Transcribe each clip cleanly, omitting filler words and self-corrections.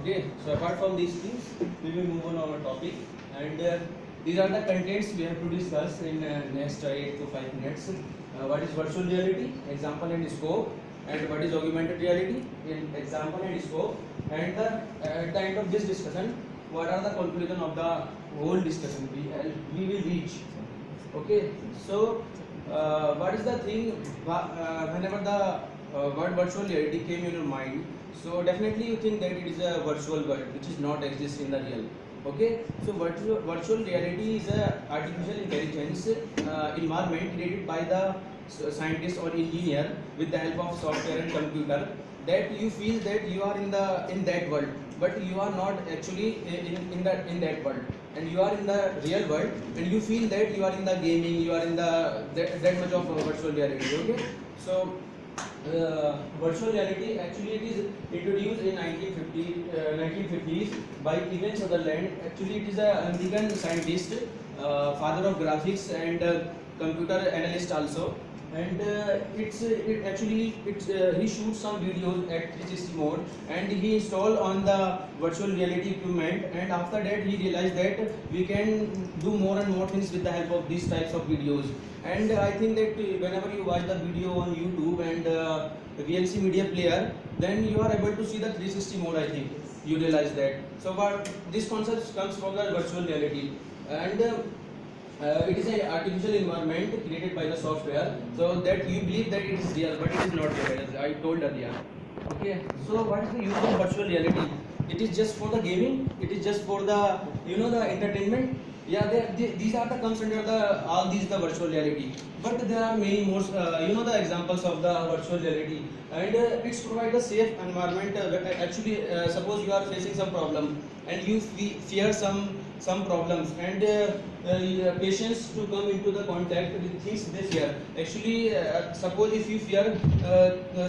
Okay, so apart from these things, we will move on our topic, and these are the contents we have to discuss in next 8 to 5 minutes. What is virtual reality, example and scope, and what is augmented reality, in example and scope, and at the end of this discussion, what are the conclusion of the whole discussion we will reach. Okay, so what is the thing whenever the word virtual reality came in your mind, so definitely you think that it is a virtual world which is not exist in the real. Okay, so virtual reality is a artificial intelligence environment created by the scientist or engineer with the help of software and computer, that you feel that you are in that world, but you are not actually in that world, and you are in the real world, and you feel that you are in the gaming, you are in the that much of virtual reality. Okay, so virtual reality actually it is introduced in 1950s by Ivan Sutherland. Actually, it is a American scientist, father of graphics and computer analyst also. And he shoots some videos at 360 mode, and he installed on the virtual reality equipment. And after that, he realized that we can do more and more things with the help of these types of videos. And I think that whenever you watch the video on YouTube and VLC media player, then you are able to see the 360 mode. I think you realize that. So, but this concept comes from the virtual reality, and it is an artificial environment created by the software, so that you believe that it is real, but it is not real, as I told earlier. Okay, so what is the use of virtual reality? It is just for the gaming. It is just for the the entertainment. Yeah, these are the comes under the all these the virtual reality. But there are many more the examples of the virtual reality, and it's provide a safe environment. Suppose you are facing some problem and you fear some problems, and patients to come into the contact with things they fear. Actually, suppose if you fear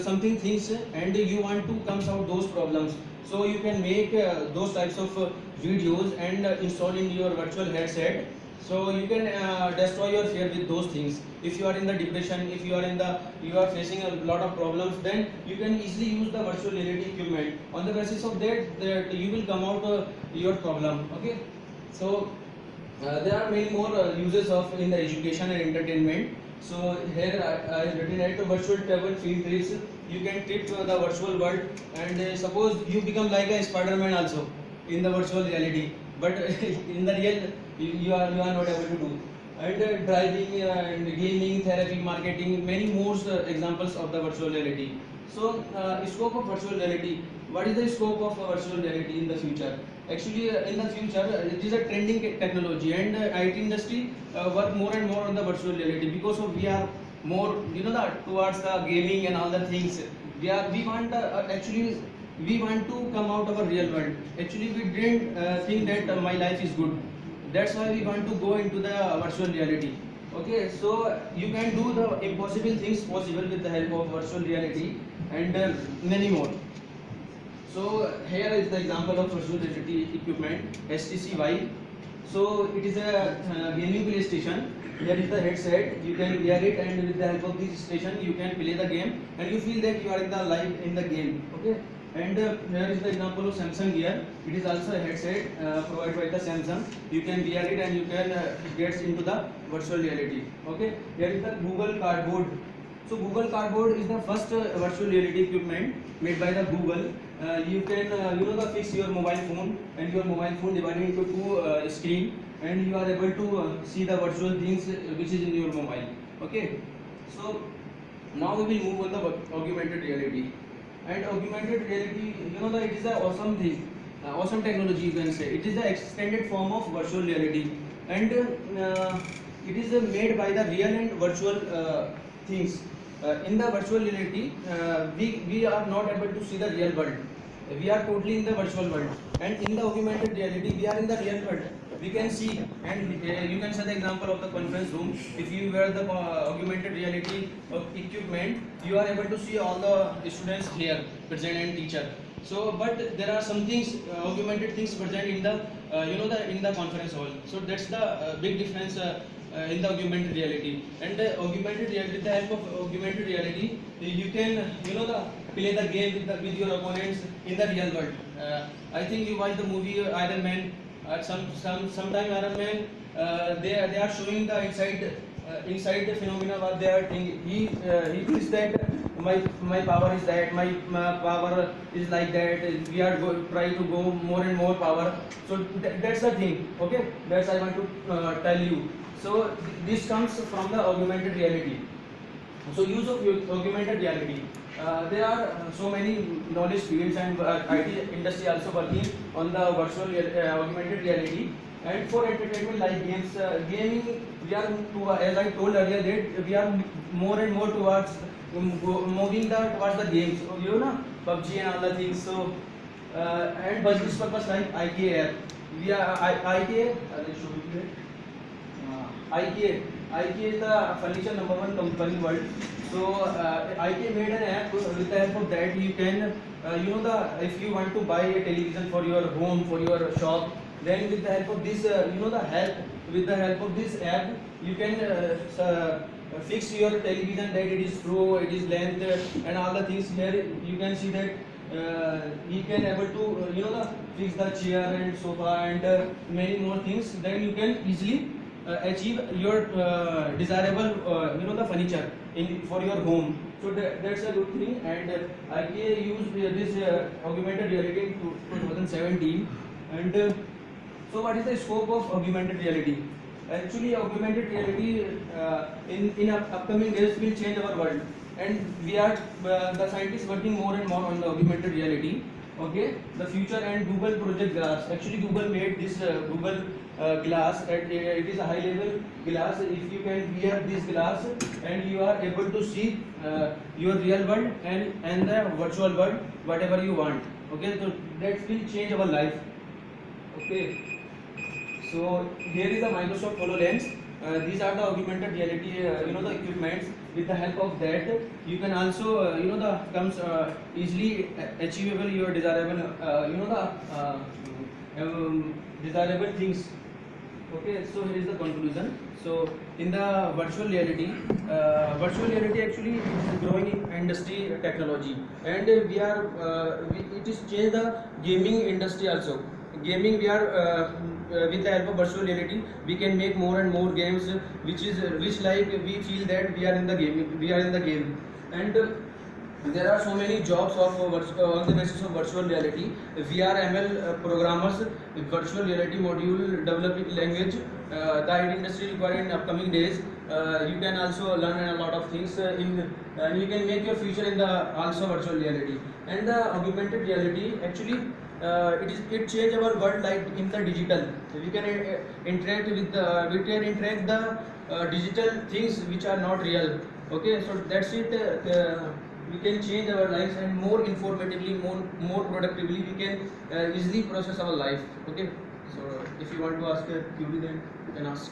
something things and you want to come out those problems, so you can make those types of videos and install in your virtual headset, so you can destroy your fear with those things. If you are in the depression, if you are facing a lot of problems, then you can easily use the virtual reality equipment. On the basis of that you will come out your problem. Okay, so there are many more uses of in the education and entertainment. So here I have written at virtual travel field trips. You can trip to the virtual world, and suppose you become like a Spider-Man also in the virtual reality, but in the real you are not able to do. And driving and gaming, therapy, marketing, many more examples of the virtual reality. So scope of virtual reality. What is the scope of virtual reality in the future? Actually, in the future, it is a trending technology, and IT industry work more and more on the virtual reality, because of we are more towards the gaming and all the things. We want we want to come out of a real world. Actually, we didn't think that my life is good. That's why we want to go into the virtual reality. Okay, so you can do the impossible things possible with the help of virtual reality, and many more. So here is the example of virtual reality equipment, HTC Vive. So it is a gaming PlayStation. Here is the headset. You can wear it, and with the help of this station, you can play the game, and you feel that you are in the live in the game. Okay. And here is the example of Samsung Gear. It is also a headset provided by the Samsung. You can wear it, and you can get into the virtual reality. Okay. Here is the Google Cardboard. So Google Cardboard is the first virtual reality equipment made by the Google. You can fix your mobile phone, and your mobile phone divided into two screen, and you are able to see the virtual things which is in your mobile. Okay. So now we will move on the augmented reality. And augmented reality, it is an awesome thing, awesome technology, you can say. It is the extended form of virtual reality, and it is made by the real and virtual things. In the virtual reality, we are not able to see the real world. We are totally in the virtual world, and in the augmented reality, we are in the real world. We can see, and you can see the example of the conference room. If you wear the augmented reality equipment, you are able to see all the students here present and teacher. So, but there are some things, augmented things present in the in the conference hall. So that's the big difference in the augmented reality. And augmented reality, with the help of augmented reality, you can play the game with your opponents in the real world. I think you watched the movie Iron Man. Sometime Iron Man, they are showing the inside the phenomena what they are thinking. He thinks that my power is that, my power is like that. We are try to go more and more power. So that's the thing. Okay, that's I want to tell you. So this comes from the augmented reality. So use of augmented reality. There are so many knowledge fields and IT industry also working on the virtual augmented reality. And for entertainment like games, gaming, we are as I told earlier that we are more and more towards moving towards the games. So, you know, PUBG and all the things. So and business purpose like IKEA app. We are IKEA. I'll show you here. IKEA is the furniture number one company in world. So IKEA made an app. With the help of that, you can, if you want to buy a television for your home, for your shop, then with the help of this, with the help of this app, you can fix your television that it is true, it is length, and all the things. Here you can see that he can able to fix the chair and sofa and many more things. Then you can easily achieve your desirable the furniture for your home. So that's a good thing. And IKEA used this augmented reality in 2017. And so what is the scope of augmented reality? Actually, augmented reality in upcoming days will change our world, and we are the scientists working more and more on the augmented reality. Okay, the future and Google Project Glass. Actually, Google made this Google glass. It is a high-level glass. If you can wear this glass, and you are able to see your real world and the virtual world, whatever you want. Okay, so that will change our life. Okay. So here is the Microsoft HoloLens. These are the augmented reality, the equipments. With the help of that, you can also, comes easily achievable your desirable, desirable things. Okay, so here is the conclusion. So in the virtual reality actually is a growing industry technology, and it is changed the gaming industry also. Gaming, we are with the help of virtual reality, we can make more and more games, which like we feel that we are in the game, and there are so many jobs on the basis of virtual reality. VR, ML programmers, virtual reality module developing language, the IT industry require in upcoming days. You can also learn a lot of things and you can make your future in the also virtual reality. And the augmented reality actually it change our world like in the digital. We can interact with the digital things which are not real. Okay, so that's it. We can change our lives, and more informatively, more productively, we can easily process our life. Okay, so if you want to ask a query, then you can ask.